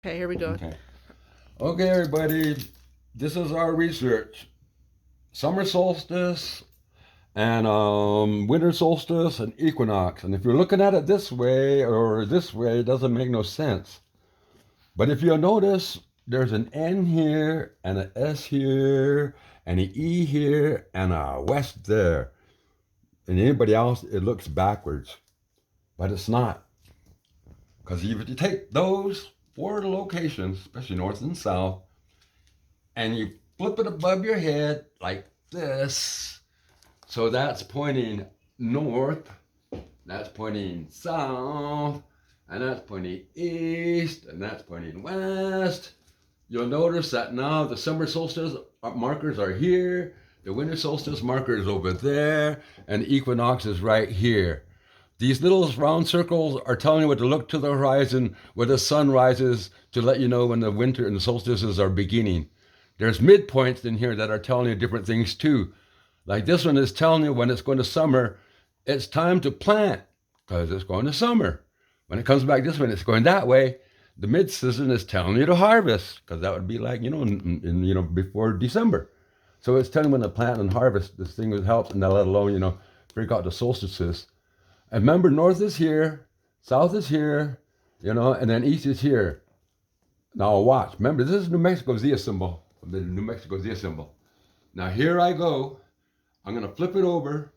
Okay, here we go. Okay, everybody, this is our research. Summer solstice and winter solstice and equinox. And if you're looking at it this way or this way, it doesn't make no sense. But if you'll notice, there's an N here and an S here and an E here and a west there. And anybody else, it looks backwards. But it's not. Because if you take those four locations, especially north and south, and you flip it above your head like this, so that's pointing north, that's pointing south, and that's pointing east, and that's pointing west. You'll notice that now the summer solstice markers are here, the winter solstice marker is over there, and the equinox is right here. These little round circles are telling you what to look to the horizon where the sun rises to let you know when the winter and the solstices are beginning. There's midpoints in here that are telling you different things too. Like this one is telling you when it's going to summer, it's time to plant because it's going to summer. When it comes back this way, it's going that way. The mid-season is telling you to harvest because that would be like, before December. So it's telling you when to plant and harvest. This thing helps, and let alone, figure out the solstices. And remember, north is here, south is here, and then east is here. Now watch. Remember, this is New Mexico Zia symbol. The New Mexico Zia symbol. Now here I go. I'm going to flip it over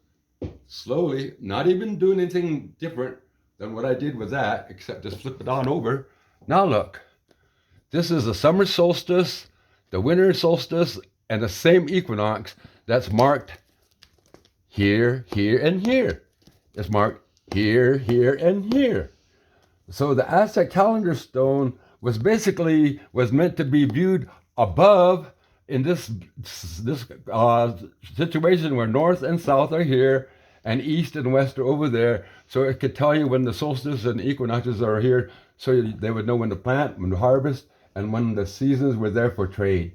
slowly, not even doing anything different than what I did with that, except just flip it on over. Now look. This is the summer solstice, the winter solstice, and the same equinox that's marked here, here, and here. It's marked here, here, and here. So the Aztec calendar stone was meant to be viewed above in this situation where north and south are here and east and west are over there. So it could tell you when the solstices and equinoxes are here, so they would know when to plant, when to harvest, and when the seasons were there for trade.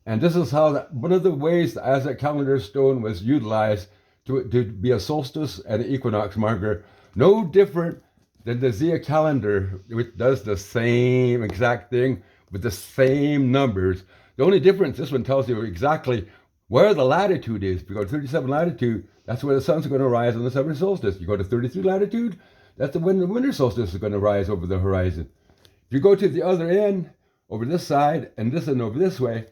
And this is how one of the ways the Aztec calendar stone was utilized to be a solstice and an equinox marker, no different than the Zia calendar, which does the same exact thing with the same numbers. The only difference, this one tells you exactly where the latitude is. If you go to 37 latitude, that's where the sun's going to rise on the summer solstice. You go to 33 latitude, that's when the winter solstice is going to rise over the horizon. If you go to the other end, over this side, and this end over this way,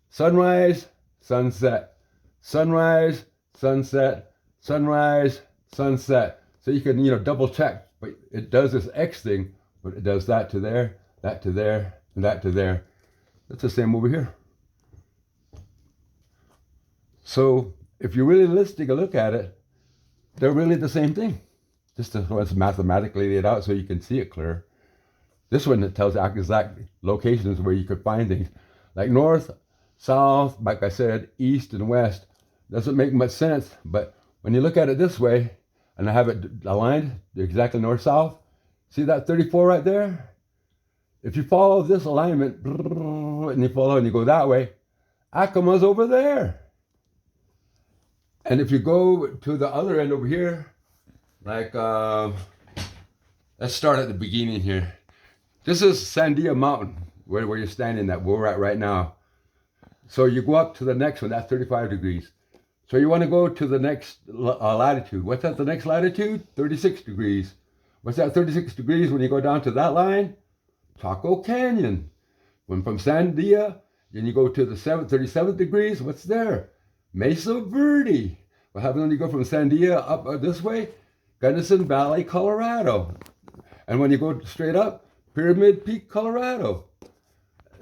sunrise, sunset, sunrise, sunset, sunrise, sunset. So you can, double check, but it does this X thing, but it does that to there, that to there, and that to there. That's the same over here. So if you really take a look at it, they're really the same thing. Just it's mathematically laid out so you can see it clear. This one, it tells exact locations where you could find things. Like north, south, like I said, east and west. Doesn't make much sense, but when you look at it this way, and I have it aligned exactly north-south, see that 34 right there? If you follow this alignment, and you follow and you go that way, Acama's over there. And if you go to the other end over here, like, let's start at the beginning here. This is Sandia Mountain, where you're standing at, where we're at right now. So you go up to the next one, that's 35 degrees. So you want to go to the next latitude. What's at the next latitude? 36 degrees. What's at 36 degrees when you go down to that line? Chaco Canyon. When from Sandia, then you go to the 37th degrees, what's there? Mesa Verde. What happens when you go from Sandia up this way? Gunnison Valley, Colorado. And when you go straight up, Pyramid Peak, Colorado.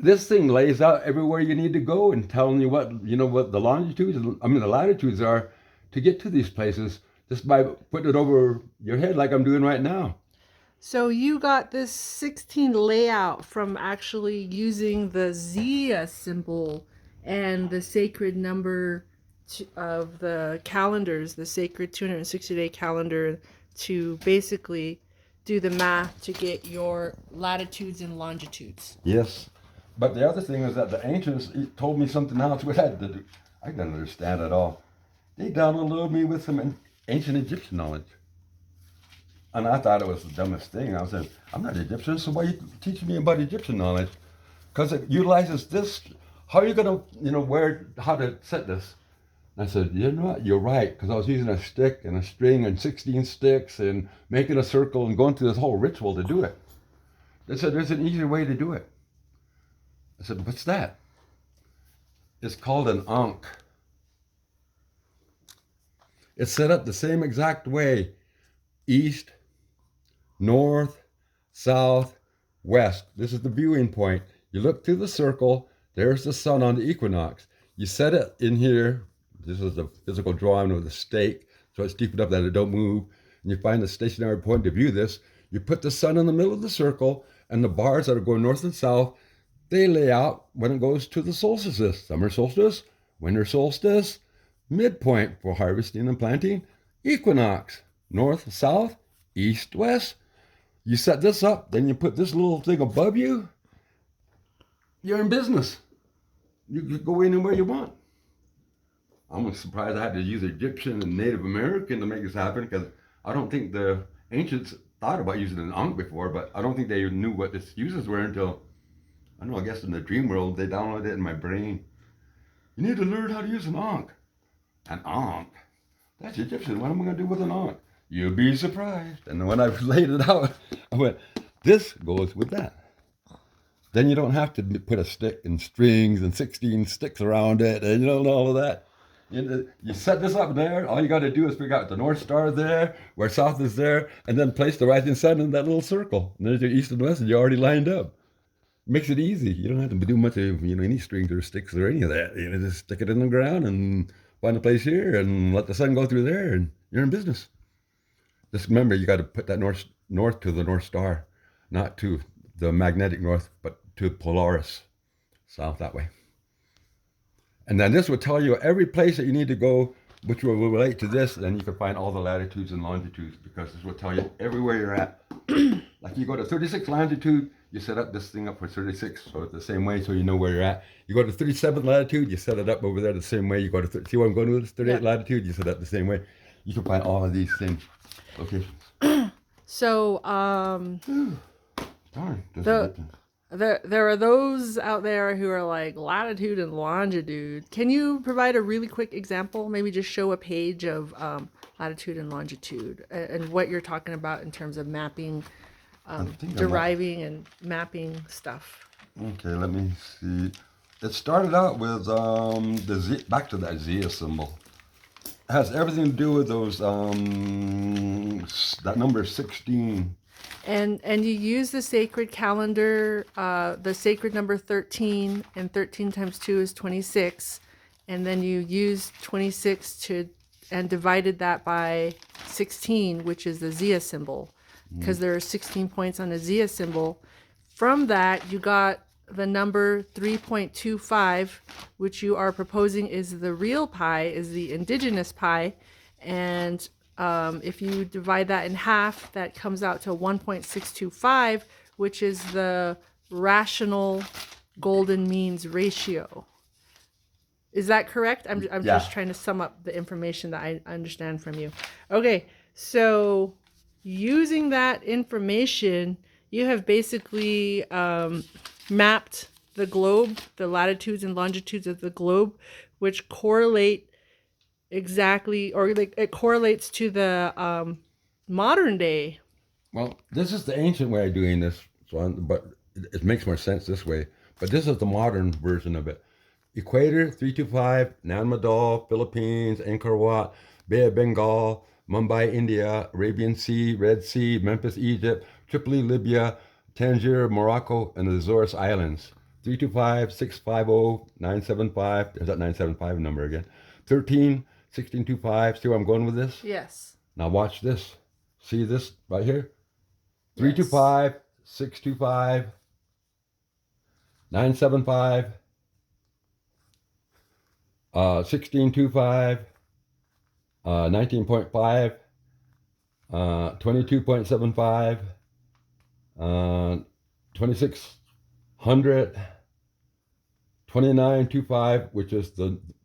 This thing lays out everywhere you need to go and telling you what the longitudes, the latitudes are to get to these places just by putting it over your head like I'm doing right now. So you got this 16 layout from actually using the Zia symbol and the sacred number of the calendars, the sacred 260-day calendar, to basically do the math to get your latitudes and longitudes. Yes. But the other thing is that the ancients told me something else which I didn't understand at all. They downloaded me with some ancient Egyptian knowledge. And I thought it was the dumbest thing. I was saying, I'm not Egyptian, so why are you teaching me about Egyptian knowledge? Because it utilizes this. How are you going to, how to set this? And I said, you know what, you're right, because I was using a stick and a string and 16 sticks and making a circle and going through this whole ritual to do it. They said, there's an easier way to do it. I said, what's that? It's called an ankh. It's set up the same exact way. East, north, south, west. This is the viewing point. You look through the circle. There's the sun on the equinox. You set it in here. This is a physical drawing with a stake, so it's deep enough that it don't move. And you find the stationary point to view this. You put the sun in the middle of the circle, and the bars that are going north and south, they lay out when it goes to the solstices. Summer solstice, winter solstice, midpoint for harvesting and planting, equinox, north, south, east, west. You set this up, then you put this little thing above you, you're in business. You can go anywhere you want. I'm surprised I had to use Egyptian and Native American to make this happen, because I don't think the ancients thought about using an ankh before, but I don't think they knew what its uses were until, I don't know, I guess in the dream world, they downloaded it in my brain. You need to learn how to use an ankh. An ankh? That's Egyptian. What am I going to do with an ankh? You'll be surprised. And when I laid it out, I went, this goes with that. Then you don't have to put a stick and strings and 16 sticks around it and all of that. You set this up there. All you got to do is figure out the North Star there, where south is there, and then place the rising sun in that little circle. And there's your east and west, and you're already lined up. Makes it easy. You don't have to do much of any strings or sticks or any of that. Just stick it in the ground and find a place here and let the sun go through there, and you're in business. Just remember, you got to put that north to the North Star, not to the magnetic north, but to Polaris, south that way. And then this will tell you every place that you need to go, which will relate to this. Then you can find all the latitudes and longitudes, because this will tell you everywhere you're at. Like you go to 36 longitude, you set up this thing up for 36, so it's the same way, so you know where you're at. You go to 37th latitude, you set it up over there the same way. You go to see where I'm going with this 38 latitude, you set it up the same way. You can find all of these same locations. So, Darn, there are those out there who are like latitude and longitude. Can you provide a really quick example? Maybe just show a page of latitude and longitude and what you're talking about in terms of mapping, deriving and mapping stuff. Okay, let me see. It started out with the Z, back to that Zia symbol. It has everything to do with those that number 16. And you use the sacred calendar, the sacred number 13, and 13 times 2 is 26. And then you use 26 and divided that by 16, which is the Zia symbol, because there are 16 points on the Zia symbol. From that, you got the number 3.25, which you are proposing is the real pi, is the indigenous pi. And if you divide that in half, that comes out to 1.625, which is the rational golden means ratio. Is that correct? I'm just trying to sum up the information that I understand from you. Okay, so using that information, you have basically mapped the globe, the latitudes and longitudes of the globe, which correlate exactly, or like it correlates to the modern day. Well, this is the ancient way of doing this, but it makes more sense this way. But this is the modern version of it. Equator 325, Nan Madol, Philippines, Angkor Wat, Bay of Bengal, Mumbai, India, Arabian Sea, Red Sea, Memphis, Egypt, Tripoli, Libya, Tangier, Morocco, and the Azores Islands. 325, 650, 975. There's that 975 number again. 13, 1625. See where I'm going with this? Yes. Now watch this. See this right here? 325, 625, 975, 1625, 19.5, 22.75, 2600, 2925, which is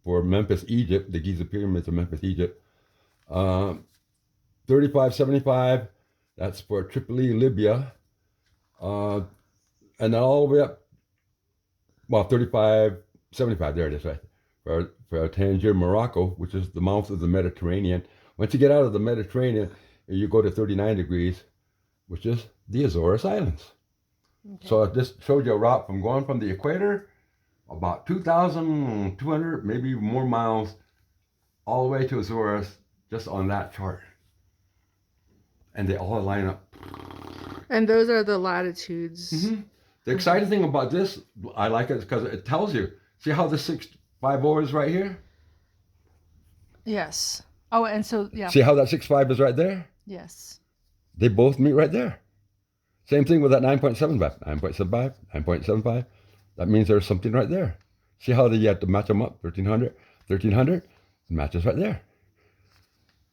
for Memphis, Egypt, the Giza pyramids of Memphis, Egypt. 3575, That's for Tripoli, Libya. And then all the way up, well, 35, 75, there it is, right? For Tangier, Morocco, which is the mouth of the Mediterranean. Once you get out of the Mediterranean, you go to 39 degrees, which is the Azores Islands. Okay. So this showed you a route from going from the equator, about 2,200, maybe more miles, all the way to Azores, just on that chart. And they all line up. And those are the latitudes. Mm-hmm. The exciting thing about this, I like it because it tells you. See how the 650 is right here? Yes. Oh, and so, yeah. See how that 65 is right there? Yes. They both meet right there. Same thing with that 9.75. 9.75, 9.75. That means there's something right there. See how you have to match them up? 1,300, 1,300. It matches right there.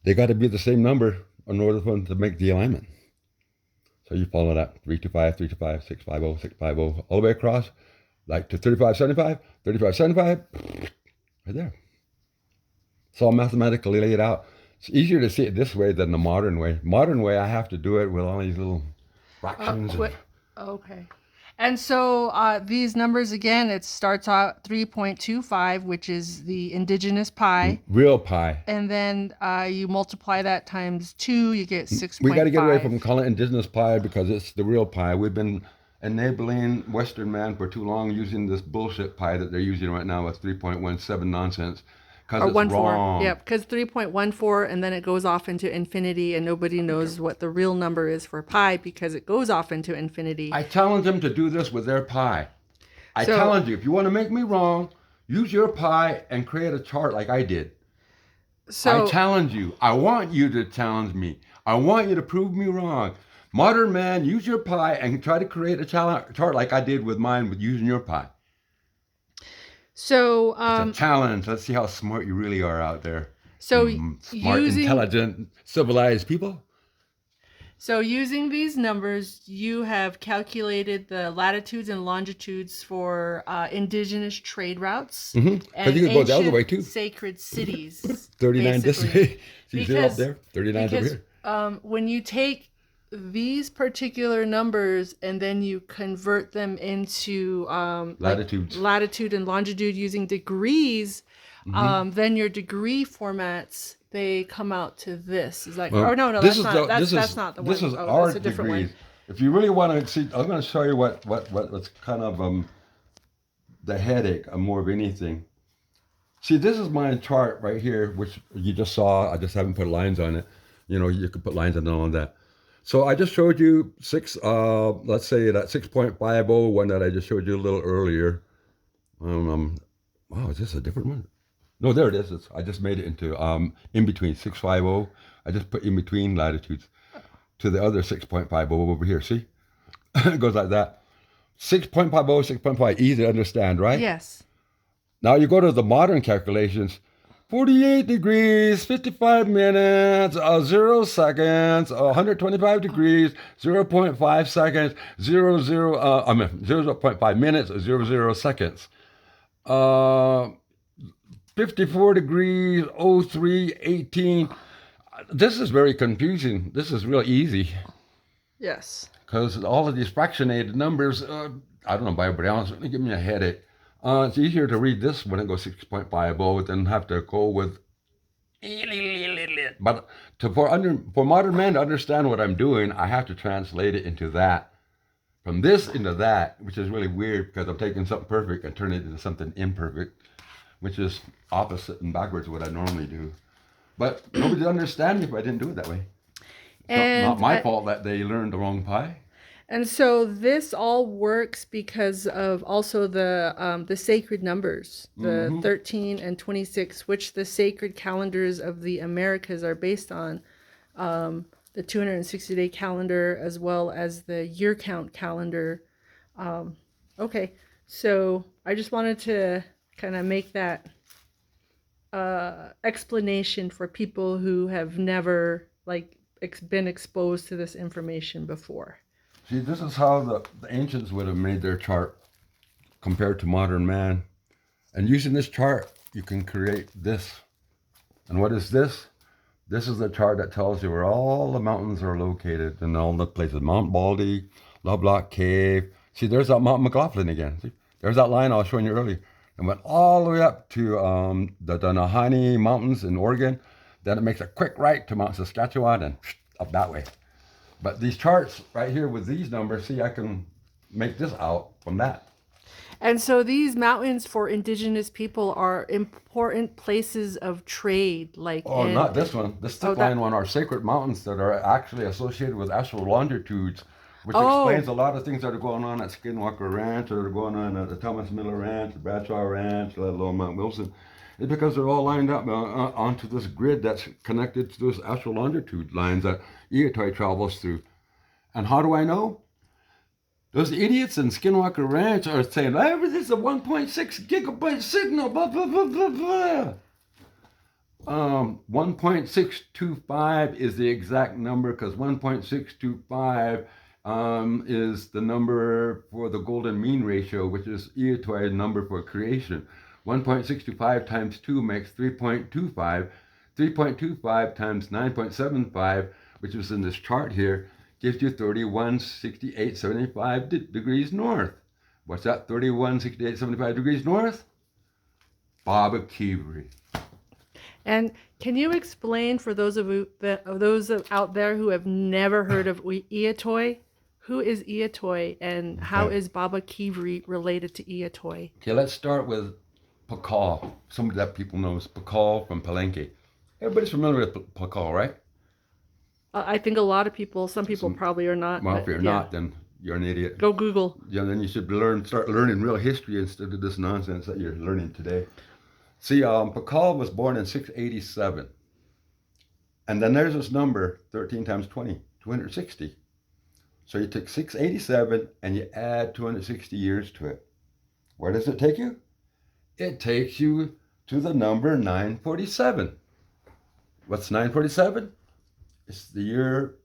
They got to be the same number in order for them to make the alignment. So you follow that 325, 325, 650, 650, all the way across, like to 3575, 3575, right there. It's all mathematically laid out. It's easier to see it this way than the modern way. Modern way, I have to do it with all these little fractions. Okay. And so these numbers, again, it starts out 3.25, which is the indigenous pi. Real pi. And then you multiply that times 2, you get 6.5. We got to get away from calling it indigenous pi because it's the real pi. We've been enabling Western man for too long using this bullshit pi that they're using right now with 3.17 nonsense. Because it's 14. wrong. Yeah, because 3.14, and then it goes off into infinity, and nobody knows what the real number is for pi because it goes off into infinity. I challenge them to do this with their pi. I challenge you, if you want to make me wrong, use your pi and create a chart like I did. So I challenge you. I want you to challenge me. I want you to prove me wrong. Modern man, use your pi and try to create a chart like I did with mine with using your pi. So it's a challenge. Let's see how smart you really are out there. So smart, intelligent, civilized people. So using these numbers, you have calculated the latitudes and longitudes for indigenous trade routes And you can go the other way too. Sacred cities. 39 this way. See zero up there. 39 over here. When you take these particular numbers and then you convert them into latitude and longitude using degrees, then your degree formats, they come out to this. It's like, oh no, that's not the one. This is our degrees. If you really want to see, I'm going to show you what's kind of the headache of more of anything. See, this is my chart right here, which you just saw. I just haven't put lines on it. You know, you could put lines on all of that. So I just showed you let's say that 6.50 one that I just showed you a little earlier. Wow, is this a different one? No, there it is. I just made it into in between 650. I just put in between latitudes to the other 6.50 over here. See, it goes like that. 6.50, 6.5, easy to understand, right? Yes. Now you go to the modern calculations. 48 degrees, 55 minutes, 0 seconds, 125 degrees, 0.5 seconds, 0.5 minutes, 0 seconds. 54 degrees, 03, 18. This is very confusing. This is real easy. Yes. Because all of these fractionated numbers, I don't know about everybody else, they give me a headache. It's easier to read this when it goes 6.50 than have to go with. But for modern man to understand what I'm doing, I have to translate it into that. From this into that, which is really weird because I'm taking something perfect and turning it into something imperfect, which is opposite and backwards of what I normally do. But nobody would understand me if I didn't do it that way. It's not my fault that they learned the wrong pi. And so this all works because of also the sacred numbers, the 13 and 26, which the sacred calendars of the Americas are based on, the 260-day calendar as well as the year count calendar. Okay, so I just wanted to kind of make that explanation for people who have never been exposed to this information before. See, this is how the ancients would have made their chart compared to modern man. And using this chart, you can create this. And what is this? This is the chart that tells you where all the mountains are located and all the places. Mount Baldy, Lovelock Cave. See, there's that Mount McLaughlin again. See, there's that line I was showing you earlier. And went all the way up to the Neahkahnie Mountains in Oregon. Then it makes a quick right to Mount Saskatchewan and up that way. But these charts right here with these numbers, see, I can make this out from that. And so these mountains for indigenous people are important places of trade, like Oh, not this one. This thick line one are sacred mountains that are actually associated with astral longitudes, which explains a lot of things that are going on at Skinwalker Ranch, or that are going on at the Thomas Miller Ranch, the Bradshaw Ranch, let alone Mount Wilson. It's because they're all lined up onto this grid that's connected to those astral longitude lines that I-itoi travels through. And how do I know? Those idiots in Skinwalker Ranch are saying, "Oh, this is a 1.6 gigabyte signal, blah, blah, blah, blah, blah." 1.625 is the exact number, because 1.625 is the number for the golden mean ratio, which is I-itoi's number for creation. 1.625 times 2 makes 3.25. 3.25 times 9.75, which is in this chart here, gives you 3168.75 degrees north. What's that? 3168.75 degrees north? Baba-Kivri. And can you explain for those out there who have never heard of I-itoi? Who is I-itoi, and how is Baba-Kivri related to I-itoi? Okay, let's start with Pakal. Somebody that people know is Pakal from Palenque. Everybody's familiar with Pakal, right? I think a lot of people, some people probably are not. Well, if you're not, then you're an idiot. Go Google. Yeah, then you should start learning real history instead of this nonsense that you're learning today. See, Pakal was born in 687. And then there's this number, 13 times 20, 260. So you take 687 and you add 260 years to it. Where does it take you? It takes you to the number 947. What's 947? It's the year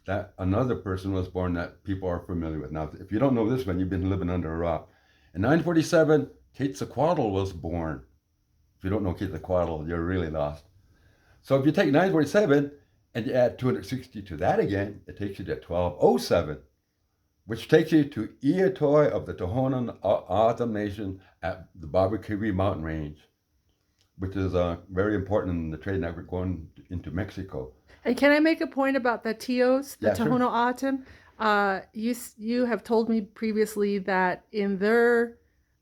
that another person was born that people are familiar with. Now, if you don't know this one, you've been living under a rock. In 947, Quetzalcoatl was born. If you don't know Quetzalcoatl, you're really lost. So if you take 947 and you add 260 to that again, it takes you to 1207, which takes you to I-itoi of the Tohono O'odham Nation at the Baba-Kivri mountain range, which is very important in the trade network going into Mexico. And can I make a point about the TOs, the Tohono O'odham? You have told me previously that in their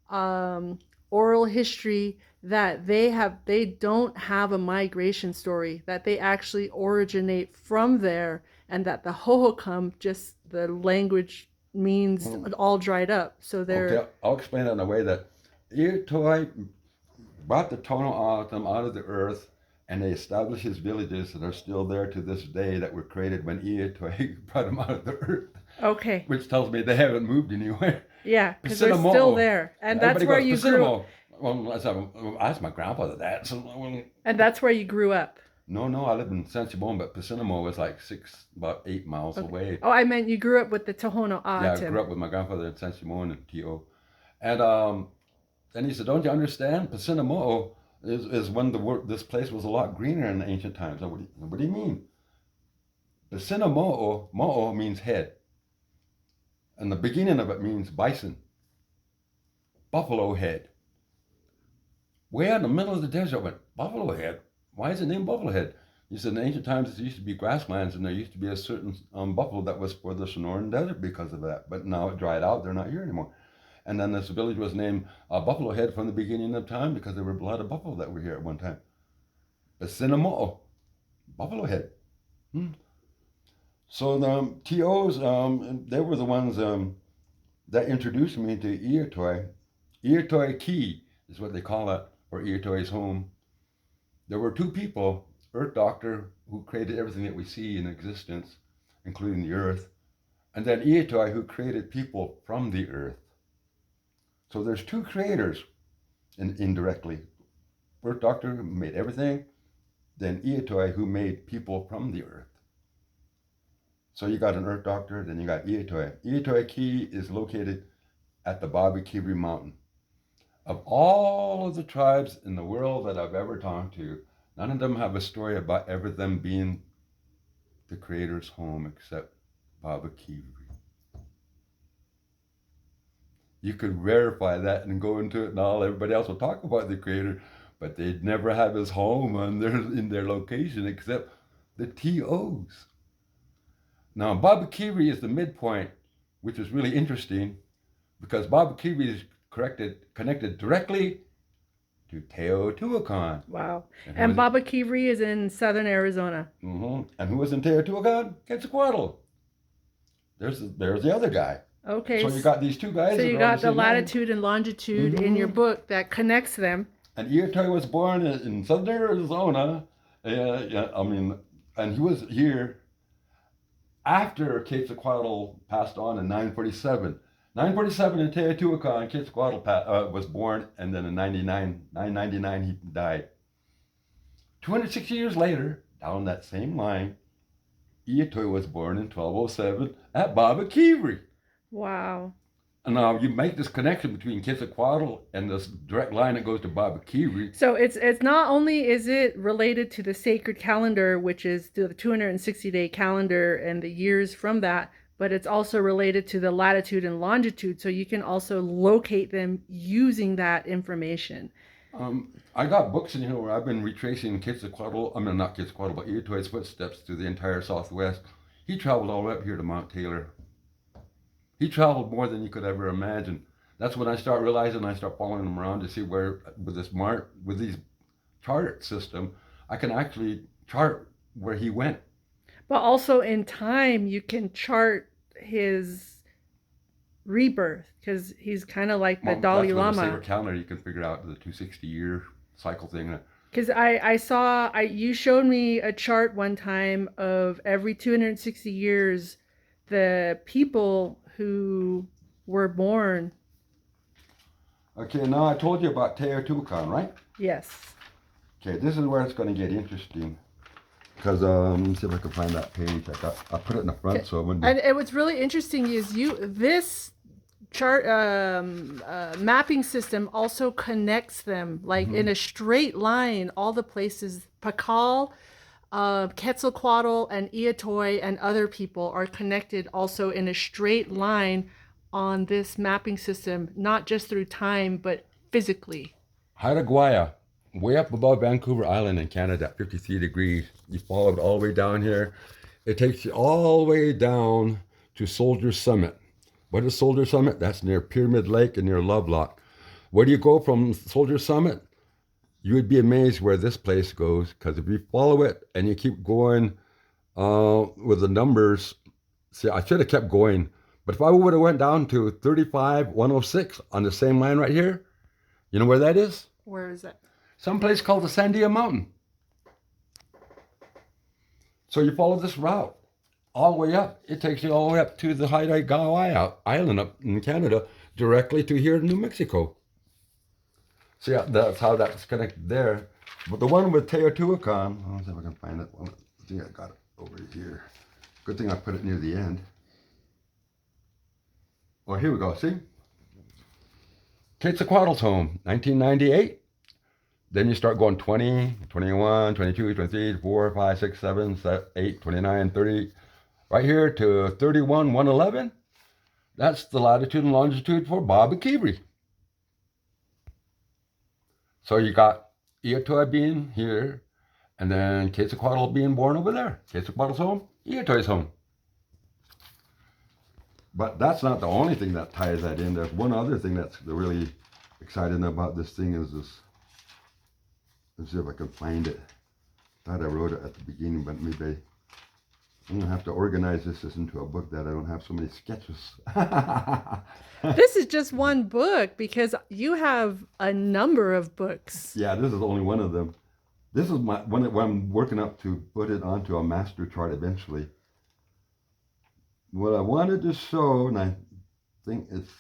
oral history that they don't have a migration story, that they actually originate from there, and that the Hohokam, just the language means all dried up. So they're... Okay, I'll explain it in a way that I-itoi brought the Tohono O'odham out of the earth, and they established his villages that are still there to this day, that were created when I-itoi brought them out of the earth. Okay. Which tells me they haven't moved anywhere. Yeah, because they're still there. And that's where you grew up. Well, I asked my grandfather that. And that's where you grew up. No, I lived in San Simon, but Pisinamo was like about 8 miles away. Oh, I meant you grew up with the Tohono O'odham. Yeah, I grew up with my grandfather in San Simon and T.O. And then he said, "Don't you understand? Pisinamo is when this place was a lot greener in the ancient times." What do you mean? Pisinamo, mo'o means head. And the beginning of it means bison. Buffalo head. Way out in the middle of the desert, I went, buffalo head? Why is it named Buffalo Head? He said, in ancient times, there used to be grasslands, and there used to be a certain buffalo that was for the Sonoran Desert because of that. But now it dried out. They're not here anymore. And then this village was named Buffalo Head from the beginning of time because there were a lot of buffalo that were here at one time. But Sinamo'o, Buffalo Head. So the TOs, they were the ones that introduced me to I-itoi. I-itoi Key is what they call it, or I-itoi's home. There were two people, Earth Doctor, who created everything that we see in existence, including the Earth, and then I-itoi, who created people from the Earth. So there's two creators, indirectly. Earth Doctor, who made everything, then I-itoi, who made people from the Earth. So you got an Earth Doctor, then you got I-itoi. I-itoi Key is located at the Baba-Kivri Mountain. Of all of the tribes in the world that I've ever talked to, None of them have a story about ever them being the creator's home except Baba Kiwi. You could verify that and go into it and all. Everybody else will talk about the creator, but they'd never have his home in their location except the TOs. Now, Baba Kiwi is the midpoint, which is really interesting because Baba Kiwi is connected directly to Teotihuacan. Wow. And Baba Kivri is in southern Arizona. Mm-hmm. And who was in Teotihuacan? Quetzalcoatl. There's the other guy. Okay. So you got these two guys. So you got the latitude and longitude in your book that connects them. And I-itoi was born in southern Arizona. And he was here after Quetzalcoatl passed on in 947. 947 in Teotihuacan, Quetzalcoatl was born, and then in 999 he died. 260 years later, down that same line, I-itoi was born in 1207 at Baba Kiwi. Wow. And now you make this connection between Quetzalcoatl and this direct line that goes to Baba Kiwi. So it's not only is it related to the sacred calendar, which is the 260-day calendar and the years from that, but it's also related to the latitude and longitude. So you can also locate them using that information. I got books in here where I've been retracing Quetzalcoatl, not Quetzalcoatl, but I-itoi's footsteps through the entire Southwest. He traveled all the way up here to Mount Taylor. He traveled more than you could ever imagine. That's when I start realizing, I start following him around to see where, with these chart system, I can actually chart where he went. But also in time, you can chart his rebirth because he's kind of like the Dalai Lama. That's with the sacred calendar, you can figure out the 260-year cycle thing. Because I saw, you showed me a chart one time of every 260 years, the people who were born. Okay, now I told you about Teotihuacan, right? Yes. Okay, this is where it's going to get interesting. Because let me see if I can find that page. I put it in the front so it wouldn't. And what's really interesting is this chart mapping system also connects them like in a straight line. All the places, Pakal, Quetzalcoatl, and I-itoi and other people are connected also in a straight line on this mapping system, not just through time but physically. Haida Gwaii, way up above Vancouver Island in Canada, 53 degrees. You follow it all the way down here. It takes you all the way down to Soldier Summit. What is Soldier Summit? That's near Pyramid Lake and near Lovelock. Where do you go from Soldier Summit? You would be amazed where this place goes, because if you follow it and you keep going with the numbers, see, I should have kept going, but if I would have went down to 35,106 on the same line right here, you know where that is? Where is it? Some place called the Sandia Mountain. So you follow this route all the way up. It takes you all the way up to the Haida Gwaii Island up in Canada, directly to here in New Mexico. So yeah, that's how that's connected there. But the one with Teotihuacan, I'll see if I can find it. Well, I think I got it over here. Good thing I put it near the end. Oh, here we go, see? Quetzalcoatl's home, 1998. Then you start going 20, 21, 22, 23, 24, 5, 6, 7, 8, 29, 30. Right here to 31, 111. That's the latitude and longitude for Baba Kiwi. So you got I-itoi being here, and then Quetzalcoatl being born over there. Quetzalcoatl's home, I-itoi's home. But that's not the only thing that ties that in. There's one other thing that's really exciting about this thing is this. Let's see if I can find it. Thought I wrote it at the beginning, but maybe I'm gonna have to organize this into a book that I don't have so many sketches. This is just one book because you have a number of books. Yeah, this is only one of them. This is my one that I'm working up to put it onto a master chart eventually. What I wanted to show, and I think it's,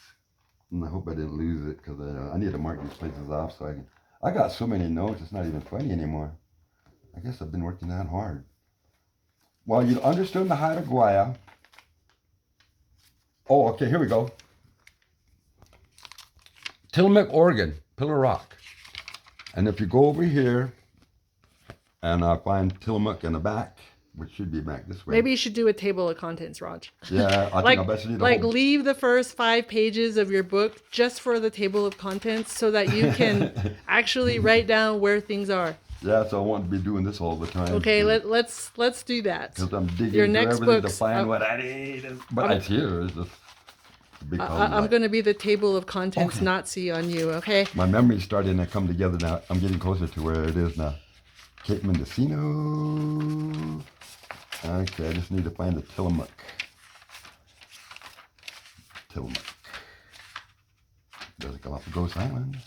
and I hope I didn't lose it because I need to mark these places off so I can. I got so many notes, it's not even funny anymore. I guess I've been working that hard. Well, you understood the Haida Gwaii. Oh, okay, here we go. Tillamook, Oregon, Pillar Rock. And if you go over here, and I find Tillamook in the back, which should be back this way. Maybe you should do a table of contents, Raj. Yeah, I think I bet you need like leave the first 5 pages of your book just for the table of contents so that you can actually write down where things are. Yeah, so I want to be doing this all the time. Okay, let's do that. Because I'm digging Your through next everything book's, to find what I need. But it's here. It's just a big problem. I'm going to be the table of contents Nazi on you, okay? My memory's starting to come together now. I'm getting closer to where it is now. Cape Mendocino. Okay, I just need to find the Tillamook. Tillamook. Does it come off of Ghost Island?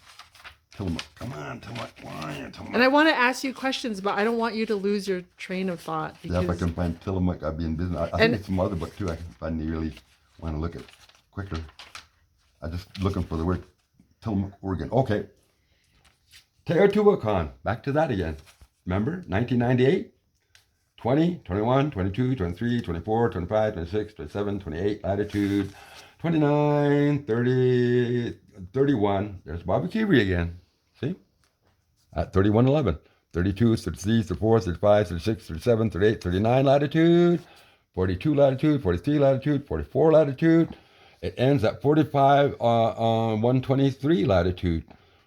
Tillamook. Come on, Tillamook. Why, Tillamook? And I want to ask you questions, but I don't want you to lose your train of thought. Yeah, if I can find Tillamook, I'd be in business. I think it's some other book too. If I really want to look at quicker. I'm just looking for the word Tillamook, Oregon. Okay. Teotihuacan. Back to that again. Remember? 1998? 20, 21, 22, 23, 24, 25, 26, 27, 28, latitude, 29, 30, 31. There's Bobby Keery again. See? At 3111. 32, 33, 34, 35, 36, 37, 38, 39 latitude, 42 latitude, 43 latitude, 44 latitude. It ends at 45, 123 latitude,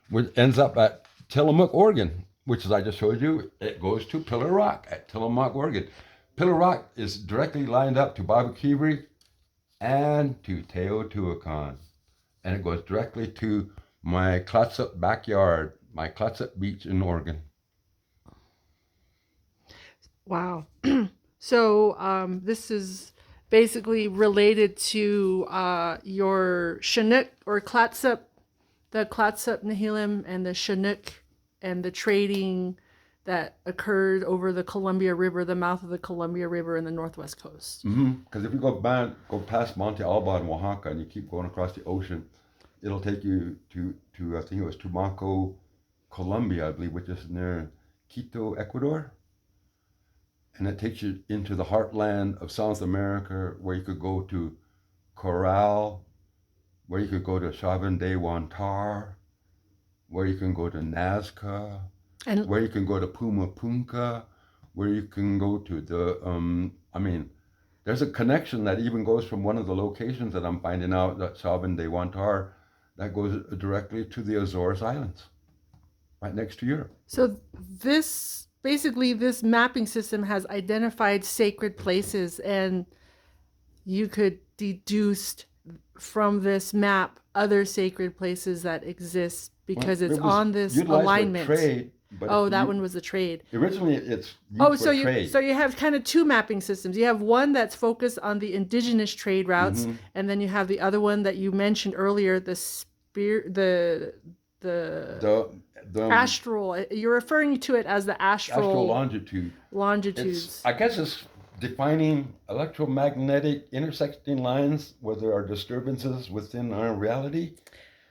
which ends up at Tillamook, Oregon, which, as I just showed you, it goes to Pillar Rock at Tillamook, Oregon. Pillar Rock is directly lined up to Bobby Keery and to Teotihuacan. And it goes directly to my Clatsop backyard, my Clatsop beach in Oregon. Wow. So this is basically related to your Chinook or Clatsop, the Clatsop Nehilim and the Chinook and the trading that occurred over the Columbia River, the mouth of the Columbia River in the northwest coast. Because if you go past Monte Alba in Oaxaca and you keep going across the ocean, it'll take you to I think it was Tumaco, Colombia, I believe, which is near Quito, Ecuador. And it takes you into the heartland of South America, where you could go to Corral, where you could go to Chauvin de Huantar, where you can go to Nazca, and where you can go to Puma Punka, where you can go to the, there's a connection that even goes from one of the locations that I'm finding out, that Chauvin de Huantar, that goes directly to the Azores Islands, right next to Europe. So this mapping system has identified sacred places, and you could deduce from this map other sacred places that exist because it's on this alignment. Trade, that one was the trade. Originally, it's trade. So you have kind of 2 mapping systems. You have one that's focused on the indigenous trade routes, and then you have the other one that you mentioned earlier, the astral. You're referring to it as the astral longitude. Longitudes. I guess it's defining electromagnetic intersecting lines where there are disturbances within our reality,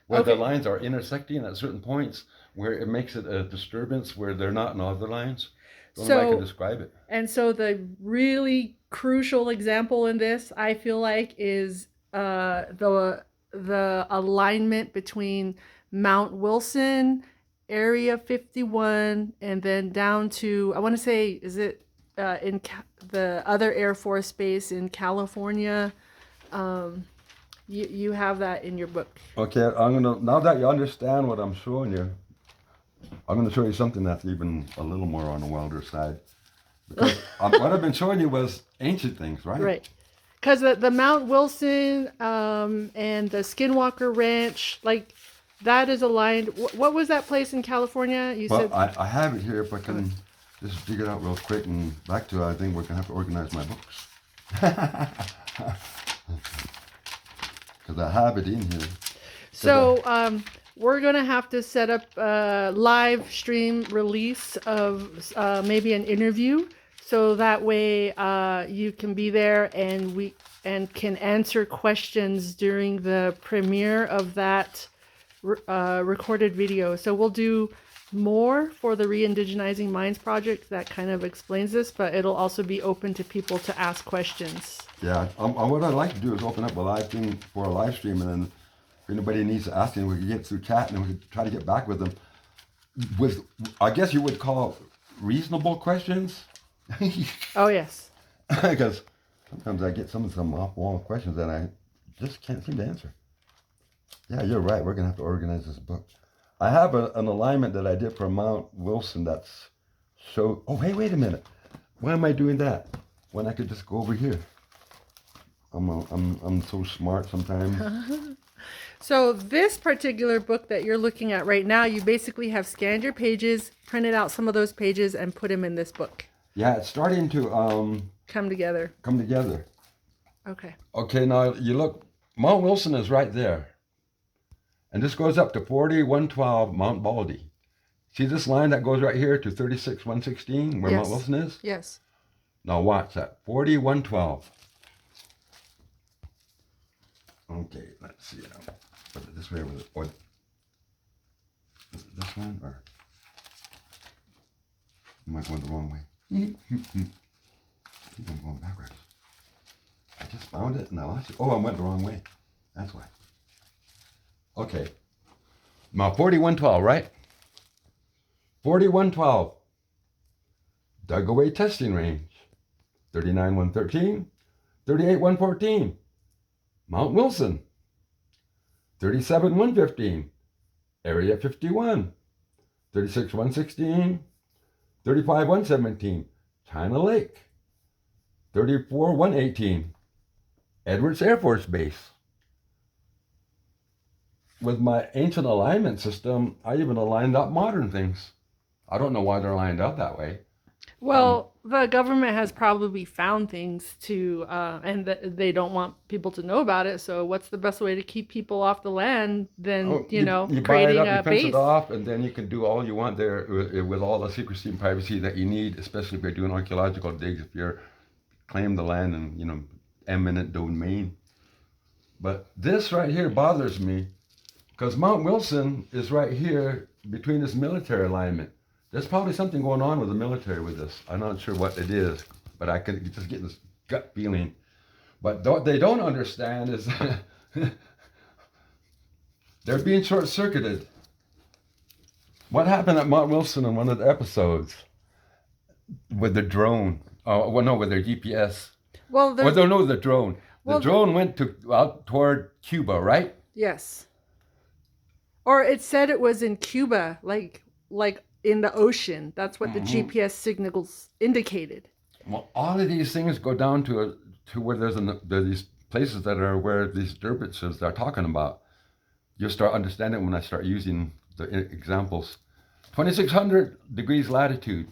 where the lines are intersecting at certain points, where it makes it a disturbance where they're not in other lines. The only way I can describe it. And so the really crucial example in this, I feel like, is the alignment between Mount Wilson, Area 51, and then down to, I want to say, is it in the other Air Force base in California? You have that in your book. Okay, now that you understand what I'm showing you, I'm gonna show you something that's even a little more on the wilder side. Because what I've been showing you was ancient things, right? Right. Because the Mount Wilson and the Skinwalker Ranch, like, that is aligned. What was that place in California? You said. I have it here. If I can just dig it out real quick and back to it, I think we're gonna have to organize my books. Because I have it in here. So we're going to have to set up a live stream release of maybe an interview, so that way you can be there and we can answer questions during the premiere of that recorded video. So we'll do more for the Re-Indigenizing Minds project that kind of explains this, but it'll also be open to people to ask questions. Yeah, what I'd like to do is open up a live thing for a live stream, and then if anybody needs to ask them, we can get through chat and we can try to get back with them. With, I guess you would call reasonable questions. Oh, yes. Because sometimes I get some off-wall questions that I just can't seem to answer. Yeah, you're right. We're going to have to organize this book. I have an alignment that I did for Mount Wilson that's show. Oh, hey, wait a minute. Why am I doing that when I could just go over here? I'm so smart sometimes. So this particular book that you're looking at right now, you basically have scanned your pages, printed out some of those pages, and put them in this book. Yeah, it's starting to Come together. come together. Okay. Okay, now you look. Mount Wilson is right there. And this goes up to 4112 Mount Baldy. See this line that goes right here to 36116, where Yes. Mount Wilson is? Yes. Now watch that. 4112. Okay, let's see now. Put it this way with it. Or, is it this one? Or am I going the wrong way? I think I'm going backwards. I just found it and I lost it. Oh, I went the wrong way. That's why. Okay. Now 4112, right? 4112. Dugaway testing range. 39113. 38114. Mount Wilson. 37115. Area 51. 36116. 35117. China Lake. 34118. Edwards Air Force Base. With my ancient alignment system, I even aligned up modern things. I don't know why they're lined up that way. Well, the government has probably found things to, and they don't want people to know about it. So, what's the best way to keep people off the land than you buy it creating up, a you fence base? it off, and then you can do all you want there with all the secrecy and privacy that you need, especially if you're doing archaeological digs, if you're claim the land and eminent domain. But this right here bothers me because Mount Wilson is right here between this military alignment. There's probably something going on with the military with this. I'm not sure what it is, but I could just get this gut feeling. But what they don't understand is they're being short-circuited. What happened at Mount Wilson in one of the episodes with the drone? With their GPS. Well, The drone. The drone went out toward Cuba, right? Yes. Or it said it was in Cuba, like in the ocean. That's what the GPS signals indicated. Well, all of these things go down to where there's these places that are where these disturbances they're talking about. You'll start understanding when I start using the examples. 2600 degrees latitude,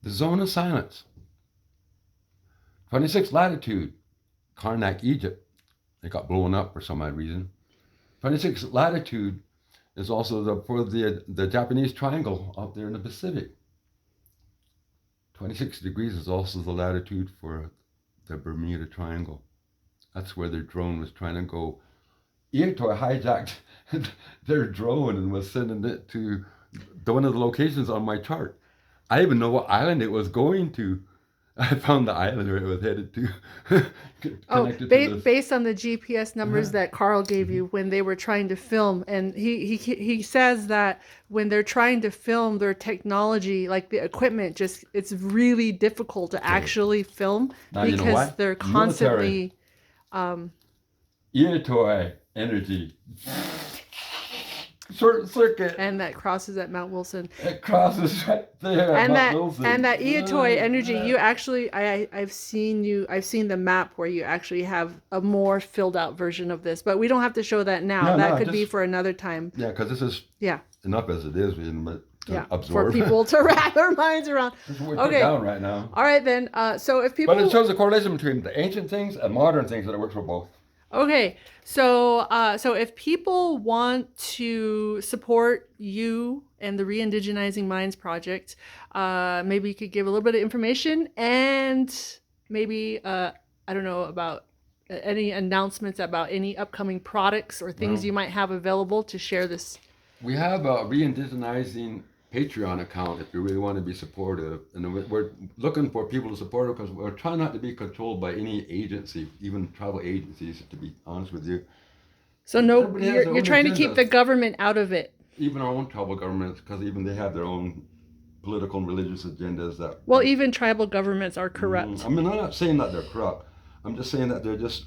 the zone of silence. 26 latitude, Karnak, Egypt. It got blown up for some odd reason. 26 latitude is also for the Japanese triangle out there in the Pacific. 26 degrees is also the latitude for the Bermuda Triangle. That's where their drone was trying to go. I-itoi hijacked their drone and was sending it to one of the locations on my chart. I even know what island it was going to. I found the island where it was headed to. Based on the GPS numbers that Carl gave you when they were trying to film, and he says that when they're trying to film, their technology, like the equipment, it's really difficult to actually film because they're constantly. I-itoi energy. Short circuit. And that crosses at Mount Wilson. It crosses right there. And Mount Wilson. And that I-itoi energy, you actually, I've seen the map where you actually have a more filled out version of this, but we don't have to show that now. That could be for another time. Yeah, because this is enough as it is. Absorb. For people to wrap their minds around. That's what we put down right now. All right then. So if people. But it shows a correlation between the ancient things and modern things that it works for both. Okay, so if people want to support you and the Re-Indigenizing Minds project, maybe you could give a little bit of information and maybe I don't know about any announcements about any upcoming products or things you might have available to share this. We have a Re-Indigenizing Patreon account if you really want to be supportive, and we're looking for people to support it because we're trying not to be controlled by any agency, even travel agencies, to be honest with you. So you're trying to keep the government out of it. Even our own travel governments, because even they have their own political and religious agendas that. Well, even tribal governments are corrupt. I mean, I'm not saying that they're corrupt. I'm just saying that they're just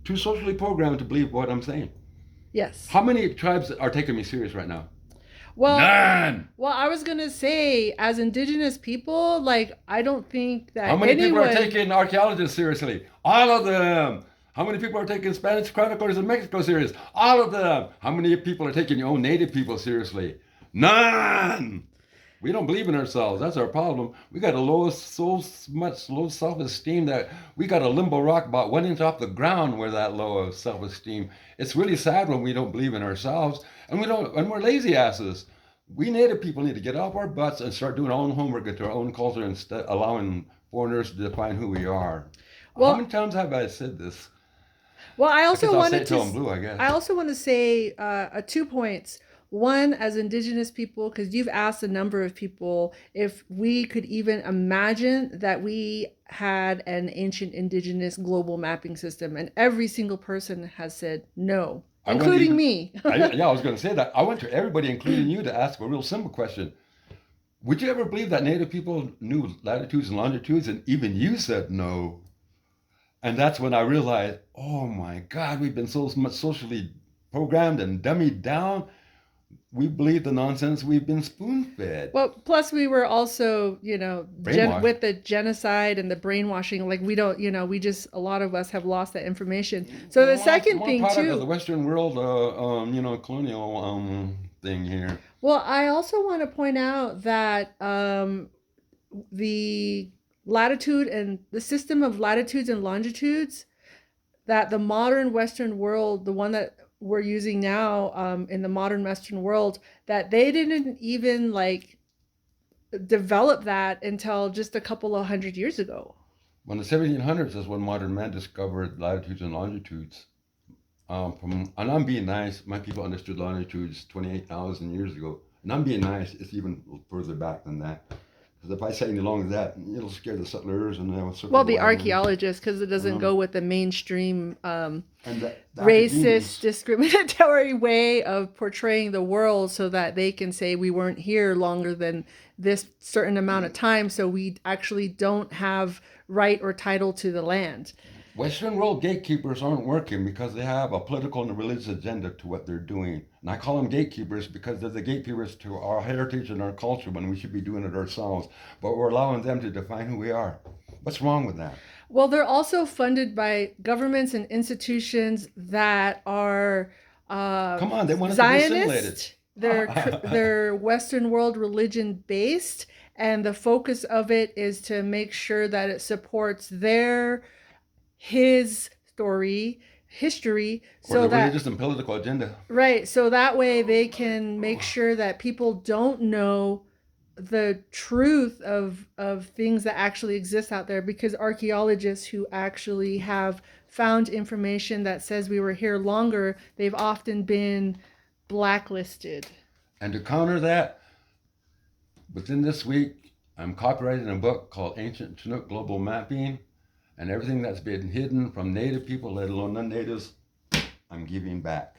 too socially programmed to believe what I'm saying. Yes. How many tribes are taking me serious right now? Well, none. Well, I was gonna say, as indigenous people, like I don't think that How many anyone... people are taking archaeologists seriously? All of them. How many people are taking Spanish chroniclers in Mexico serious? All of them. How many people are taking your own native people seriously? None. We don't believe in ourselves. That's our problem. We got so much low self-esteem that we got a limbo rock about 1 inch off the ground. We're that low of self-esteem. It's really sad when we don't believe in ourselves and we're lazy asses. We native people need to get off our butts and start doing our own homework into our own culture instead allowing foreigners to define who we are. How many times have I said this? Well, I also wanted to. Blue, I guess. I also want to say 2 points. One, as indigenous people, because you've asked a number of people if we could even imagine that we had an ancient indigenous global mapping system, and every single person has said no, including me. I was going to say that. I went to everybody, including you, to ask a real simple question. Would you ever believe that native people knew latitudes and longitudes, and even you said no? And that's when I realized, oh my God, we've been so much socially programmed and dummied down. We believe the nonsense we've been spoon-fed. Well, plus we were also, with the genocide and the brainwashing, like we don't, we just, a lot of us have lost that information. So the second thing too, of the Western world, colonial thing here. Well, I also want to point out that the latitude and the system of latitudes and longitudes, that the modern Western world, the one that we're using now in the modern Western world, that they didn't even develop that until just a couple of 100 years ago. When the 1700s is when modern man discovered latitudes and longitudes. And I'm being nice, my people understood longitudes 28,000 years ago. And I'm being nice, it's even further back than that. Because if I say any longer than that, it'll scare the settlers and they'll circle. Well, the archaeologists, because it doesn't go with the mainstream racist, discriminatory way of portraying the world, so that they can say we weren't here longer than this certain amount of time, so we actually don't have right or title to the land. Western world gatekeepers aren't working because they have a political and a religious agenda to what they're doing. And I call them gatekeepers because they're the gatekeepers to our heritage and our culture when we should be doing it ourselves. But we're allowing them to define who we are. What's wrong with that? Well, they're also funded by governments and institutions that are come on, they want us Zionist. They're Western world religion based, and the focus of it is to make sure that it supports his history, so that religious and political agenda. Right, so that way they can make sure that people don't know the truth of things that actually exist out there, because archaeologists who actually have found information that says we were here longer, they've often been blacklisted. And to counter that, within this week, I'm copyrighting a book called Ancient Chinook Global Mapping. And everything that's been hidden from native people, let alone non-natives, I'm giving back.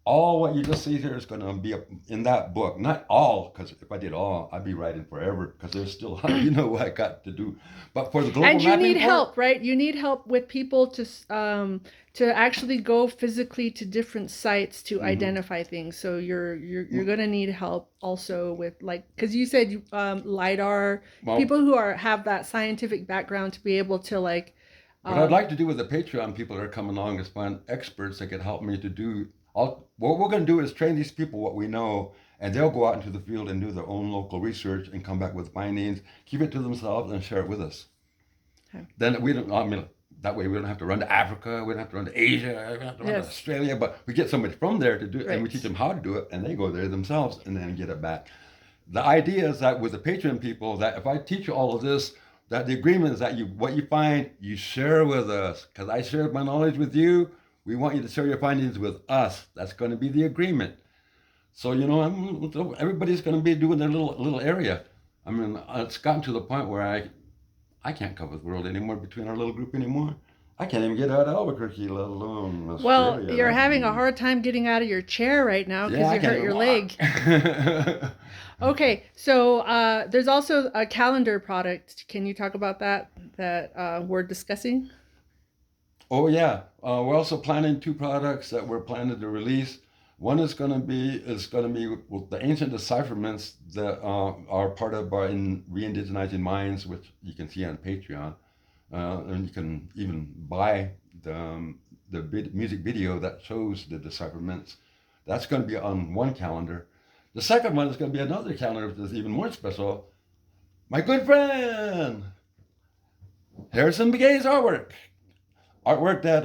All what you just see here is going to be in that book. Not all, because if I did all, I'd be writing forever, because there's still, what I got to do. But for the global mapping, and you need help, right? You need help with people to actually go physically to different sites to identify things. So you're going to need help also with, because you said LiDAR, people who have that scientific background to be able to what I'd like to do with the Patreon people that are coming along is find experts that could help me to do. What we're going to do is train these people what we know, and they'll go out into the field and do their own local research and come back with findings, keep it to themselves, and share it with us. Okay. Then that way we don't have to run to Africa, we don't have to run to Asia, we don't have to run to Australia, but we get somebody from there to do it, and we teach them how to do it, and they go there themselves and then get it back. The idea is that with the Patreon people, that if I teach you all of this, that the agreement is that what you find, you share with us, because I share my knowledge with you. We want you to share your findings with us. That's going to be the agreement. So, everybody's going to be doing their little area. I mean, it's gotten to the point where I can't cover the world anymore between our little group anymore. I can't even get out of Albuquerque, let alone Well, Australia. you're having a hard time getting out of your chair right now because you hurt your leg. Okay, so there's also a calendar product. Can you talk about that we're discussing? Oh yeah, we're also planning two products that we're planning to release. One is going to be with the ancient decipherments that are part of our Re-Indigenizing Minds, which you can see on Patreon, and you can even buy the music video that shows the decipherments. That's going to be on one calendar. The second one is going to be another calendar that's even more special. My good friend Harrison Begay's artwork that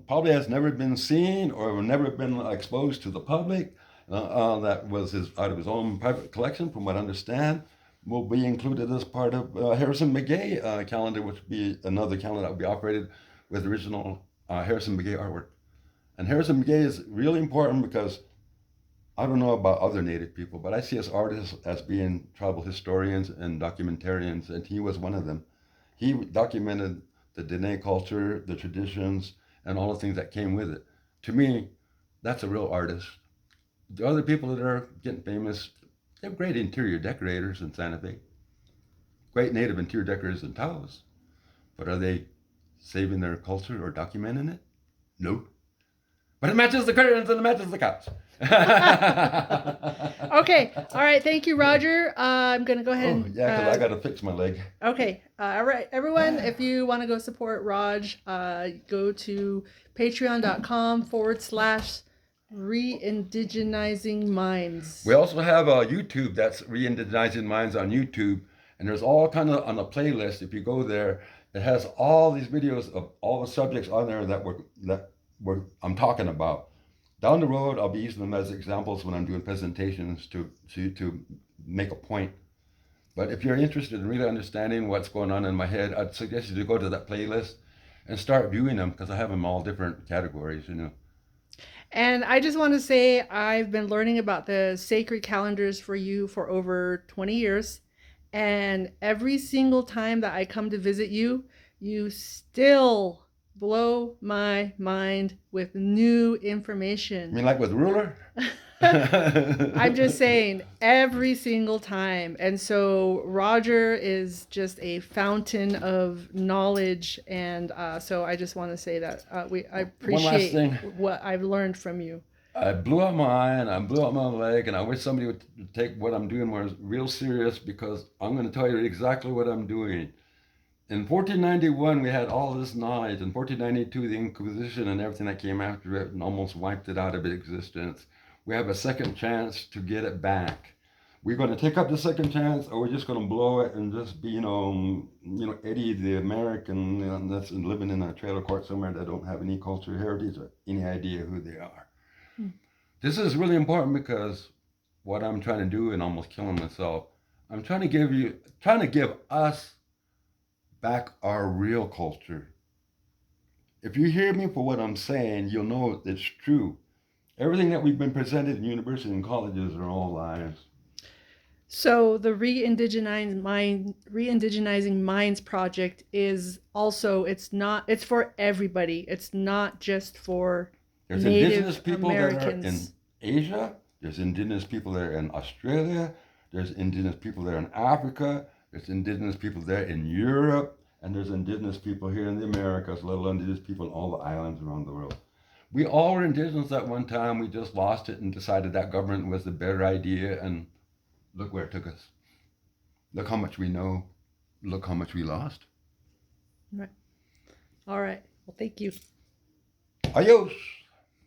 probably has never been seen or never been exposed to the public. That was out of his own private collection, from what I understand, will be included as part of Harrison Begay calendar, which will be another calendar that will be operated with original Harrison Begay artwork. And Harrison Begay is really important because I don't know about other Native people, but I see us artists as being tribal historians and documentarians, and he was one of them. He documented the Dene culture, the traditions, and all the things that came with it. To me, that's a real artist. The other people that are getting famous, they're great interior decorators in Santa Fe, great native interior decorators in Taos, but are they saving their culture or documenting it? No. But it matches the curtains and it matches the couch. Okay, all right. Thank you, Roger. I'm gonna go ahead. Oh, yeah, because I got to fix my leg. Okay, all right, everyone. If you want to go support Raj, go to patreon.com/Re-Indigenizing Minds. We also have a YouTube that's Re-Indigenizing Minds on YouTube, and there's all kind of on a playlist. If you go there, it has all these videos of all the subjects on there I'm talking about. Down the road, I'll be using them as examples when I'm doing presentations to make a point. But if you're interested in really understanding what's going on in my head, I'd suggest you to go to that playlist and start viewing them, because I have them all different categories, And I just want to say I've been learning about the sacred calendars for you for over 20 years. And every single time that I come to visit you, you still blow my mind with new information. I mean, like with ruler? I'm just saying, every single time. And so Roger is just a fountain of knowledge. And so I just want to say that I appreciate what I've learned from you. I blew out my eye and I blew out my leg, and I wish somebody would take what I'm doing more real serious, because I'm going to tell you exactly what I'm doing. In 1491, we had all this knowledge. In 1492, the Inquisition and everything that came after it and almost wiped it out of existence. We have a second chance to get it back. We're going to take up the second chance, or we're just going to blow it and just be, Eddie the American that's living in a trailer court somewhere that don't have any culture, heritage, or any idea who they are. This is really important, because what I'm trying to do, and almost killing myself, I'm trying to give us back our real culture. If you hear me for what I'm saying, you'll know it's true. Everything that we've been presented in universities and colleges are all lies. So the Re-Indigenizing Minds project is also, it's for everybody. It's not just for There's Native indigenous people Americans. that are in Asia. There's indigenous people there in Australia. There's indigenous people there in Africa. There's indigenous people there in Europe. And there's indigenous people here in the Americas, let alone indigenous people in all the islands around the world. We all were indigenous at one time. We just lost it and decided that government was the better idea. And look where it took us. Look how much we know. Look how much we lost. Right. All right. Well, thank you. Adios.